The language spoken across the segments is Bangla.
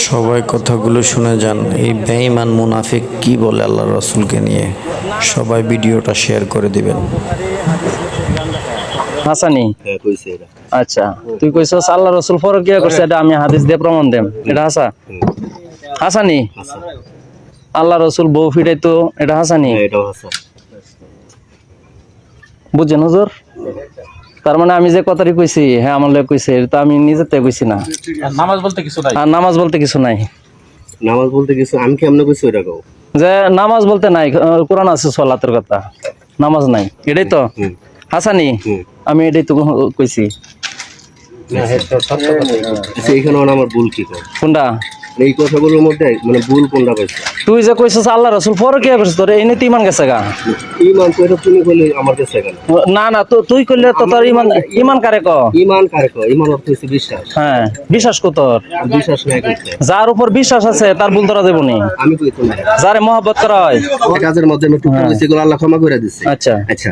সবাই কথাগুলো শুনে যান। এই বেঈমান মুনাফিক কি বলে আল্লাহ রাসূলকে নিয়ে। সবাই ভিডিওটা শেয়ার করে দিবেন। হাসানি আচ্ছা, তুই কইছস আল্লাহ রাসূল ফরকিয়া করছে, এটা আমি হাদিস দিয়ে প্রমাণ দেম। এটা হাসানি আল্লাহ রাসূল বউ ফিরাইতো, এটা হাসানি। বুঝছেন হুজুর? তার মানে আমি যে কথাটি কইছি, হ্যাঁ আমার লোক কইছে, এটা আমি নিজের থেকে কইছি না। নামাজ বলতে কিছু নাই। আর নামাজ বলতে কিছু নাই। নামাজ বলতে কিছু আমি কেমনে কইছি ওটা কও? যে নামাজ বলতে নাই, কোরআন আছে সালাতের কথা, নামাজ নাই, এটাই তো হাসানি। আমি এটাই তো কইছি। এইখানে আমার ভুল কি কও? কোনটা? এই কথাগুলোর মধ্যে মানে ভুল কোনটা পাইছো? তুই যে কইছস আল্লাহ রাসূল ফরকিয়া করছিস, তোর এই নীতি ইমান গেছে গা। ঈমান কইরা তুমি কইলে আমার কাছে কেন? না না, তো তুই কইলে তো তোর ইমান কারে ক? ঈমান কারে কও? ঈমান অর্থ হইছে বিশ্বাস। হ্যাঁ, বিশ্বাস কর তোর। বিশ্বাস নাই কইছে। যার উপর বিশ্বাস আছে তার ভুল ধরা দেব নি। আমি কইতো না। যারে মহব্বত করা হয়, কাজের মধ্যে আমি টুকরো কইছি, এগুলো আল্লাহ ক্ষমা করে দিছে। আচ্ছা আচ্ছা,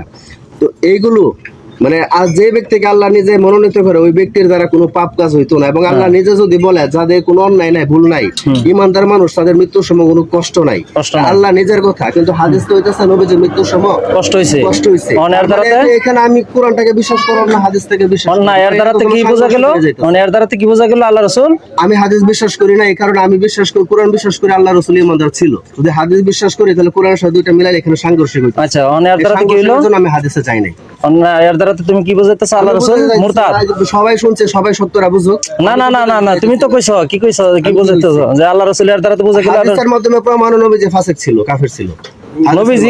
তো এইগুলো মানে আজ যে ব্যক্তিকে আল্লাহ নিজে মনোনীত করে ওই ব্যক্তির দ্বারা কোনো পাপ কাজ হইতো না, এবং আল্লাহ নিজে যদি বলে যাদের কোনো অন্যায় নাই, ভুল নাই, ইমানদার মানুষ, তাদের মৃত্যুর সময় কোনো কষ্ট নাই, আল্লাহ নিজের কথা। কিন্তু হাদিস তো হইতাছে নবীজির মৃত্যুর সময় কষ্ট হইছে। এখানে আমি কোরআনটাকে বিশ্বাস করব না, হাদিস থেকে বিশ্বাস না। এর দ্বারাতে কি বোঝা গেল? মানে এর দ্বারাতে কি বোঝা গেল? আল্লাহ রাসূল, আমি হাদিস বিশ্বাস করি না, এই কারণে আমি বিশ্বাস করি, কোরআন বিশ্বাস করি আল্লাহ রাসূল ইমানদার ছিল। যদি হাদিস বিশ্বাস করি তাহলে কোরআনের সাথে দুইটা মিলাই এখানে সাংঘর্ষিক হইতো। আচ্ছা, এর দ্বারাতে কি হলো? আমি হাদিসে চাই নাই। এর দ্বারাতে তুমি কি বুঝাইতেছ? আল্লাহ রাসূল মুরতাদ। সবাই শুনছে, সবাই সত্যরা বুঝুক। না না না না না, তুমি তো কইছো, কি কইছো, কি বুঝাইতেছ যে আল্লাহ রাসূল এর দ্বারাতে বোঝা গেল হাদিসের মাধ্যমে প্রমাণ নবীজি ফাসিক ছিল, কাফের ছিল। নবীজি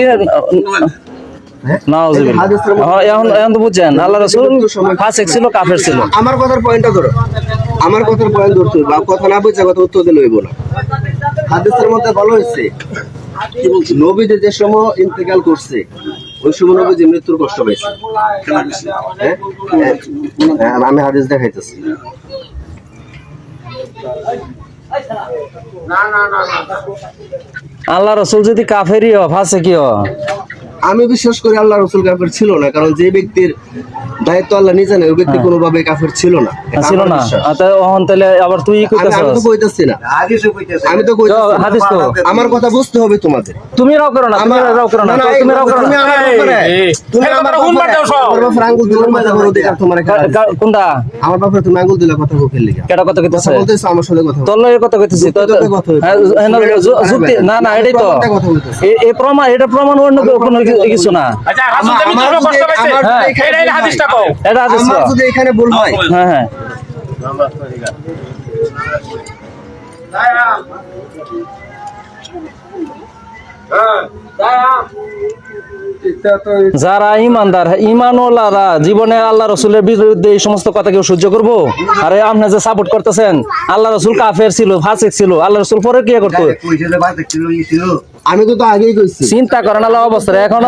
এখন তো বুঝছেন আল্লাহ রাসূল ফাসিক ছিল, কাফের ছিল। আমার কথার পয়েন্টটা ধরো, আমার কথার পয়েন্ট ধরতে হবে, কথা না বুঝে কথা উত্তর দিলে হইব না। হাদিসের মধ্যে বলা হয়েছে নবীজি যে সময় ইন্তেকাল করছে ওই সময় নবীজি মৃত্যুর কষ্ট পাইছে। আমি হাদিস দেখাইতেছি। আল্লাহ রাসূল যদি কাফেরই হয়, ফাসিকই হয়, আমি বিশ্বাস করি আল্লাহ রাসূল কাফের ছিল না, কারণ যে ব্যক্তির দায়িত্ব আল্লাহ নিজে নেয় ওই ব্যক্তি কোনোভাবে কাফের ছিল না। ছিল না। তাহলে আবার তুই কইতাছস? আমি তো কইতাছি না, আমি তো কইতাছি হাদিস তো। আমার কথা বুঝতে হবে তোমাদের। তুমি রাও করো না, তুমি রাও করো না, তুমি রাও করো না। তুমি আমার হুন মার দাও সব। আমার বাপরে আঙ্গুল দিলে মজা করো দেখা তোমার কোনটা? আমার বাপরে তুমি আঙ্গুল দিলে কথা কইতে লিগা। কেডা কথা কইতাছ? বলতেছ আমার সাথে কথা। তোর লগে কথা কইতেছি তো। যুক্তি না না, এটাই তো এই প্রমাণ, এটা প্রমাণ অন্য কোনো কিছু না। আচ্ছা, রাসূল তুমি তো কষ্ট পাইছে, এইটাই হাদিসটা কও। এটা হাদিস আমার যদি এখানে ভুল হয়, হ্যাঁ হ্যাঁ, যারা ইমানদার, ইমানওয়ালারা জীবনে আল্লাহ রাসূলের বিরুদ্ধে এই সমস্ত কথা কেউ সহ্য করবো? আরে আপনি যে সাপোর্ট করতেছেন, আল্লাহ রাসূল কাফের ছিল, ফাসিক ছিল, আল্লাহ রাসূল পরে কি করতো? আমি তো আগেই কইছি। চিন্তা করেন আল্লাহ অবস্থা এখন